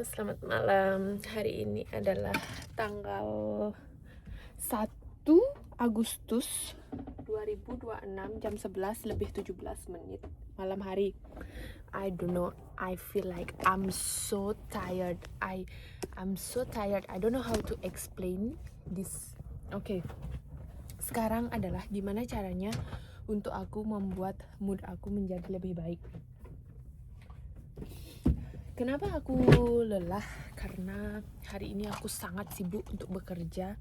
selamat malam. Hari ini adalah tanggal 1 Agustus 2026 jam 11 lebih 17 menit malam hari. I don't know, I feel like I'm so tired. I'm so tired. I don't know how to explain this. Oke. Sekarang adalah gimana caranya untuk aku membuat mood aku menjadi lebih baik. Kenapa aku lelah? Karena hari ini aku sangat sibuk untuk bekerja.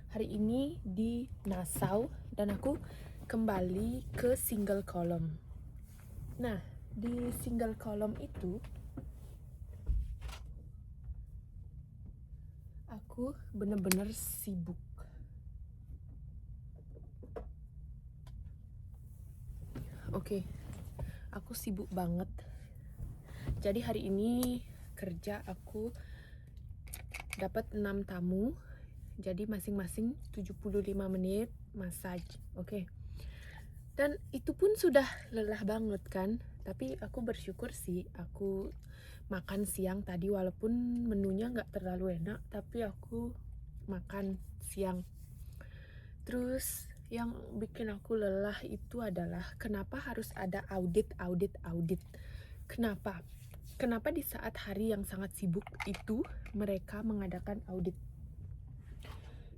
Hari ini di Nassau dan aku kembali ke single column. Nah, di single column itu aku bener-bener sibuk. Oke, aku sibuk banget. Jadi hari ini kerja aku dapat 6 tamu. Jadi masing-masing 75 menit massage. Oke. Dan itu pun sudah lelah banget kan. Tapi aku bersyukur sih aku makan siang tadi walaupun menunya nggak terlalu enak, tapi aku makan siang. Terus yang bikin aku lelah itu adalah kenapa harus ada audit. Kenapa di saat hari yang sangat sibuk itu mereka mengadakan audit?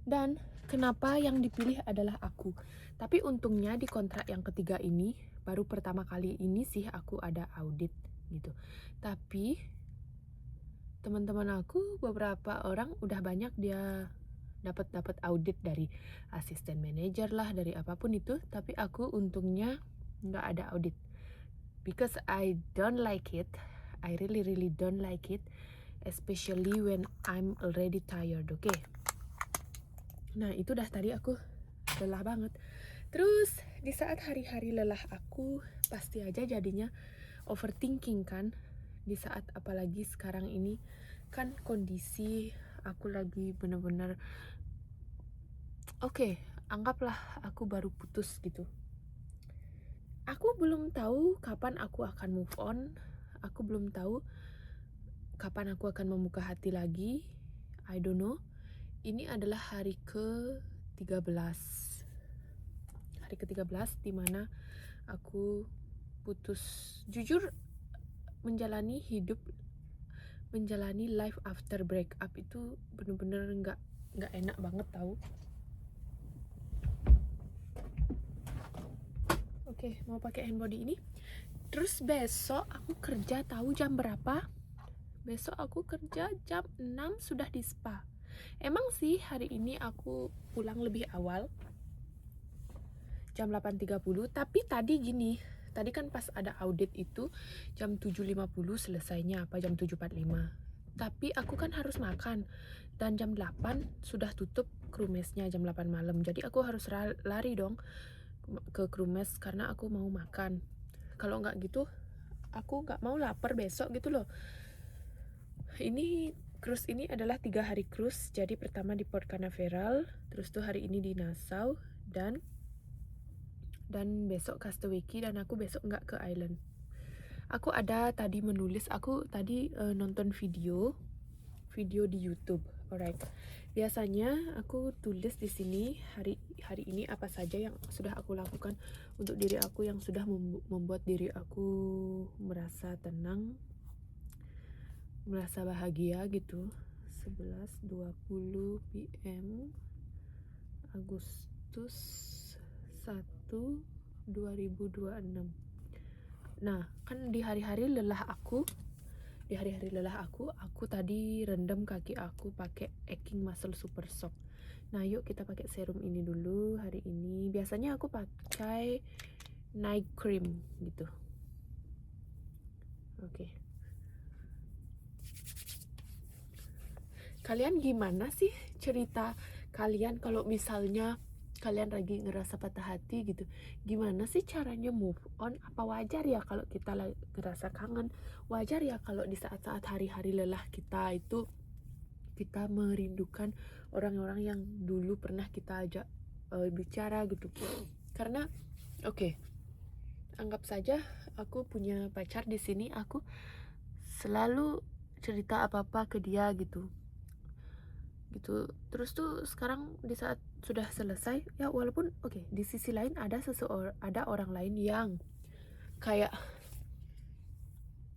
Dan kenapa yang dipilih adalah aku? Tapi untungnya di kontrak yang ketiga ini, baru pertama kali ini sih aku ada audit gitu. Tapi teman-teman aku beberapa orang udah banyak dia dapat audit dari asisten manajer lah, dari apapun itu. Tapi aku untungnya nggak ada audit. Because I don't like it. I really don't like it, especially when I'm already tired. Oke. Nah, itu dah tadi aku lelah banget. Terus di saat hari-hari lelah aku pasti aja jadinya overthinking kan. Di saat apalagi sekarang ini kan kondisi aku lagi bener-bener oke, anggaplah aku baru putus gitu. Aku belum tahu kapan aku akan move on. Aku belum tahu kapan aku akan membuka hati lagi. I don't know. Ini adalah hari ke-13. Hari ke-13 dimana aku putus. Jujur menjalani life after breakup itu bener-bener nggak enak banget tahu. Oke, mau pakai hand body ini. Terus besok aku kerja tahu jam berapa? Besok aku kerja jam 6 sudah di spa. Emang sih hari ini aku pulang lebih awal, jam 8.30, tapi tadi gini, tadi kan pas ada audit itu jam 7.50 selesainya, apa jam 7.45. Tapi aku kan harus makan, dan jam 8 sudah tutup krumesnya jam 8 malam. Jadi aku harus lari dong ke krumes karena aku mau makan. Kalau nggak gitu, aku nggak mau lapar besok gitu loh. Ini cruise ini adalah 3 hari cruise. Jadi pertama di Port Canaveral, terus tuh hari ini di Nassau, dan besok Castaway Cay, dan aku besok nggak ke island. Aku ada tadi menulis, aku tadi nonton video di YouTube. Alright. Biasanya aku tulis di sini hari ini apa saja yang sudah aku lakukan untuk diri aku yang sudah membuat diri aku merasa tenang, merasa bahagia gitu. 11.20 PM Agustus 1 2026. Nah, kan di hari-hari lelah aku tadi rendam kaki aku pakai Aching Muscle Super Sock. Nah, yuk kita pakai serum ini dulu hari ini. Biasanya aku pakai night cream gitu. Oke. Kalian gimana sih cerita kalian kalau misalnya kalian lagi ngerasa patah hati gitu? Gimana sih caranya move on? Apa wajar ya kalau kita ngerasa kangen? Wajar ya kalau di saat-saat hari-hari lelah kita itu kita merindukan orang-orang yang dulu pernah kita ajak bicara gitu. Karena oke, anggap saja aku punya pacar di sini, aku selalu cerita apa-apa ke dia gitu. Terus tuh sekarang di saat sudah selesai ya, walaupun oke, di sisi lain ada orang lain yang kayak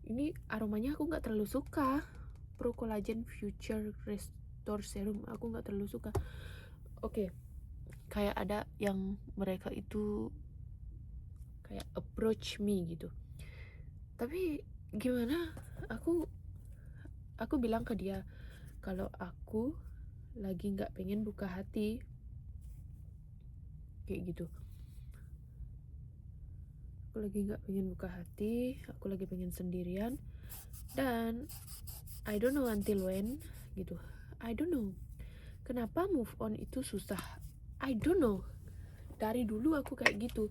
ini aromanya aku nggak terlalu suka, Pro Collagen Future Restore Serum, aku nggak terlalu suka. Oke, kayak ada yang mereka itu kayak approach me gitu, tapi gimana, aku bilang ke dia kalau aku lagi nggak pengen buka hati kayak gitu. Aku lagi nggak pengen buka hati, aku lagi pengen sendirian, dan I don't know until when gitu. I don't know kenapa move on itu susah. I don't know, dari dulu aku kayak gitu.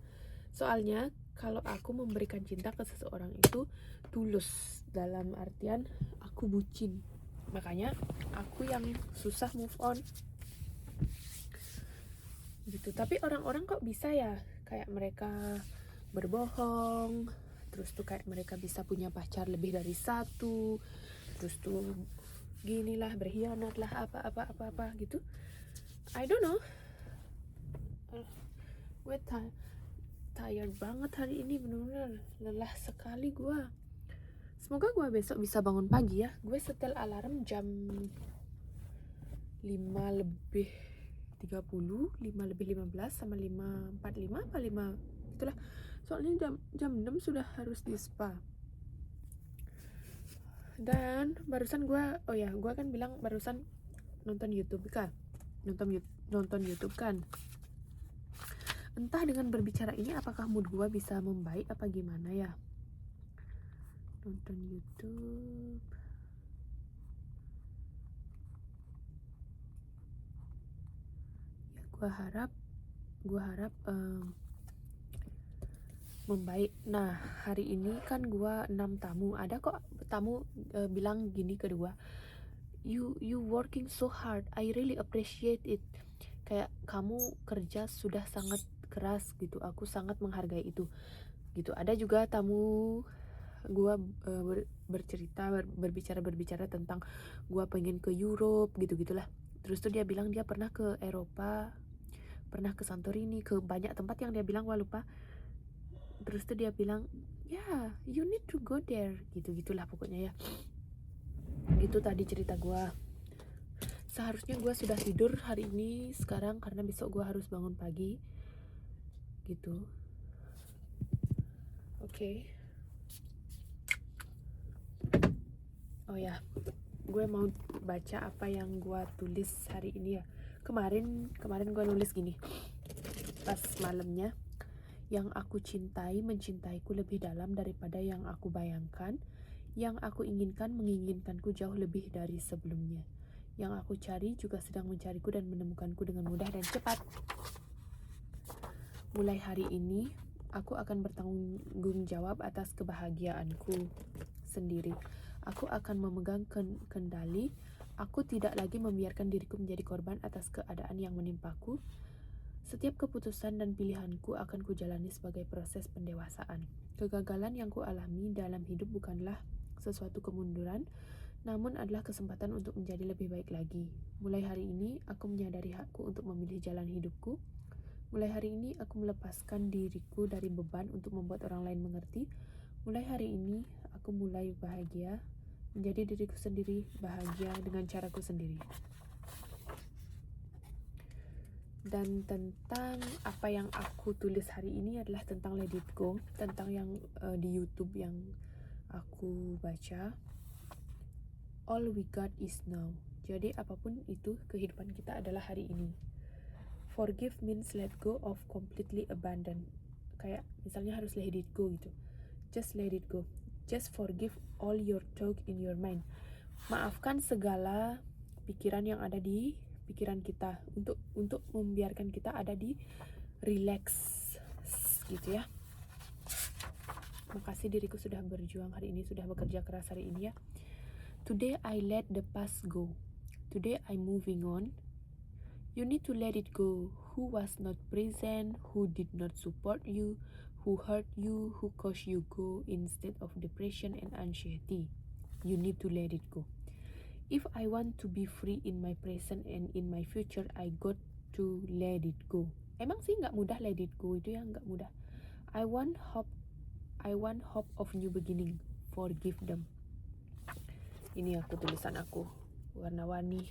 Soalnya kalau aku memberikan cinta ke seseorang itu tulus, dalam artian aku bucin, makanya aku yang susah move on gitu. Tapi orang-orang kok bisa ya kayak mereka berbohong, terus tuh kayak mereka bisa punya pacar lebih dari satu, terus tuh ginilah, berkhianat lah, apa gitu. I don't know. Gue tired banget hari ini, bener-bener lelah sekali gue. Semoga gue besok bisa bangun pagi ya. Gue setel alarm jam 5 lebih 30, 5 lebih 15 sama 5:45 apa 5 itulah. Soalnya jam 6 sudah harus di spa. Dan barusan gue kan bilang barusan nonton YouTube kan. Nonton YouTube kan. Entah dengan berbicara ini apakah mood gue bisa membaik apa gimana ya. Nonton YouTube. Ya gue harap membaik. Nah, hari ini kan gua 6 tamu. Ada kok tamu bilang gini ke gua, you working so hard, I really appreciate it. Kayak kamu kerja sudah sangat keras gitu, aku sangat menghargai itu gitu. Ada juga tamu gua berbicara tentang gua pengen ke Europe gitu-gitulah. Terus tuh dia bilang dia pernah ke Eropa, pernah ke Santorini, ke banyak tempat yang dia bilang gua lupa. Terus tuh dia bilang, yeah, you need to go there, gitu-gitulah pokoknya ya. Itu tadi cerita gue. Seharusnya gue sudah tidur hari ini sekarang karena besok gue harus bangun pagi gitu. Oke. Oh ya, gue mau baca apa yang gue tulis hari ini ya. Kemarin gue nulis gini pas malamnya. Yang aku cintai mencintaiku lebih dalam daripada yang aku bayangkan. Yang aku inginkan menginginkanku jauh lebih dari sebelumnya. Yang aku cari juga sedang mencariku dan menemukanku dengan mudah dan cepat. Mulai hari ini, aku akan bertanggung jawab atas kebahagiaanku sendiri. Aku akan memegang kendali. Aku tidak lagi membiarkan diriku menjadi korban atas keadaan yang menimpaku. Setiap keputusan dan pilihanku akan kujalani sebagai proses pendewasaan. Kegagalan yang kualami dalam hidup bukanlah sesuatu kemunduran, namun adalah kesempatan untuk menjadi lebih baik lagi. Mulai hari ini, aku menyadari hakku untuk memilih jalan hidupku. Mulai hari ini, aku melepaskan diriku dari beban untuk membuat orang lain mengerti. Mulai hari ini, aku mulai bahagia, menjadi diriku sendiri, bahagia dengan caraku sendiri. Dan tentang apa yang aku tulis hari ini adalah tentang Let It Go, tentang yang di YouTube yang aku baca. All we got is now. Jadi apapun itu, kehidupan kita adalah hari ini. Forgive means let go of completely abandon. Kayak misalnya harus let it go gitu. Just let it go. Just forgive all your talk in your mind. Maafkan segala pikiran yang ada di pikiran kita, untuk membiarkan kita ada di relax gitu ya. Makasih diriku sudah berjuang hari ini, sudah bekerja keras hari ini ya. Today I let the past go. Today I'm moving on. You need to let it go. Who was not present, who did not support you, who hurt you, who caused you go instead of depression and anxiety. You need to let it go. If I want to be free in my present and in my future, I got to let it go. Emang sih nggak mudah let it go itu ya, nggak mudah. I want hope of new beginning. Forgive them. Ini aku tulisan aku warna-warni.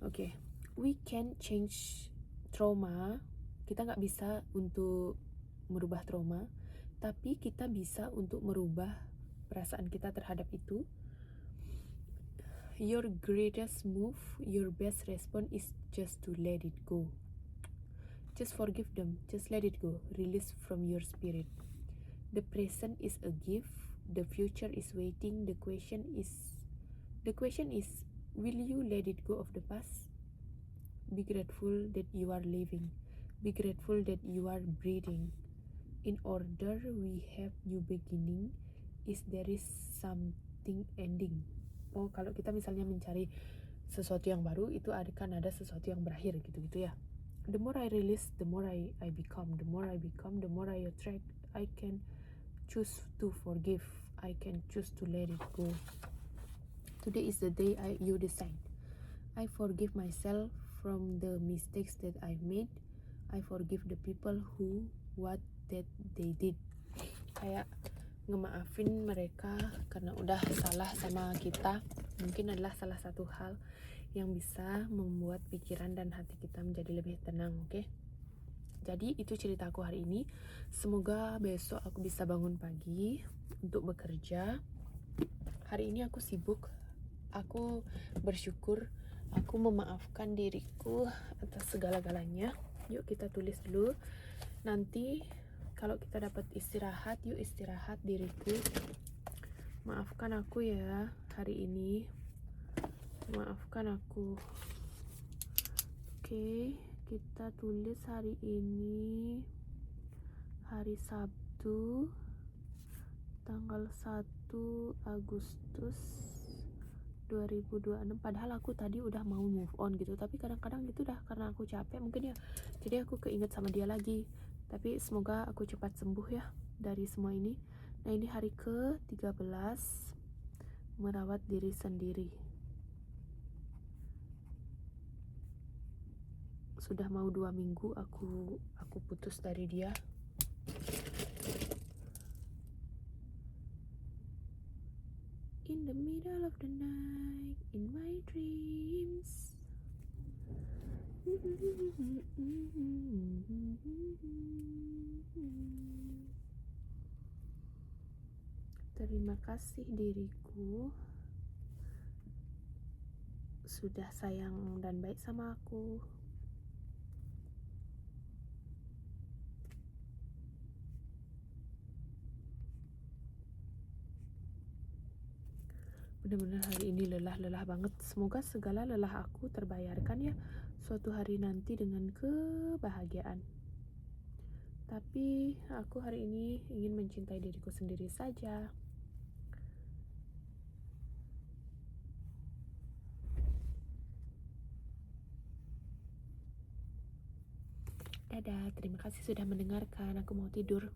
Okay, we can change trauma. Kita nggak bisa untuk merubah trauma, tapi kita bisa untuk merubah perasaan kita terhadap itu. Your greatest move, your best response is just to let it go. Just forgive them, just let it go. Release from your spirit. The present is a gift, the future is waiting. The question is, will you let it go of the past? Be grateful that you are living. Be grateful that you are breathing. In order we have new beginning, is there is something ending. Oh, kalau kita misalnya mencari sesuatu yang baru, itu akan ada sesuatu yang berakhir gitu-gitu ya. The more I release, the more I become. The more I become, the more I attract. I can choose to forgive. I can choose to let it go. Today is the day you decide. I forgive myself from the mistakes that I've made. I forgive the people who what that they did. Kayak ngemaafin mereka karena udah salah sama kita. Mungkin adalah salah satu hal yang bisa membuat pikiran dan hati kita menjadi lebih tenang. Oke? Jadi itu cerita aku hari ini. Semoga besok aku bisa bangun pagi untuk bekerja. Hari ini aku sibuk. Aku bersyukur. Aku memaafkan diriku atas segala-galanya. Yuk kita tulis dulu. Nanti kalau kita dapat istirahat, yuk istirahat diriku. Maafkan aku ya hari ini. Maafkan aku. Oke, kita tulis hari ini hari Sabtu tanggal 1 Agustus 2026. Padahal aku tadi udah mau move on gitu, tapi kadang-kadang gitu dah karena aku capek mungkin ya. Jadi aku keinget sama dia lagi. Tapi semoga aku cepat sembuh ya dari semua ini. Nah, ini hari ke-13 merawat diri sendiri. Sudah mau 2 minggu aku putus dari dia. In the middle of the night, in my dreams. Terima kasih diriku sudah sayang dan baik sama aku. Benar-benar hari ini lelah banget. Semoga segala lelah aku terbayarkan ya suatu hari nanti dengan kebahagiaan. Tapi aku hari ini ingin mencintai diriku sendiri saja. Dadah, terima kasih sudah mendengarkan. Aku mau tidur.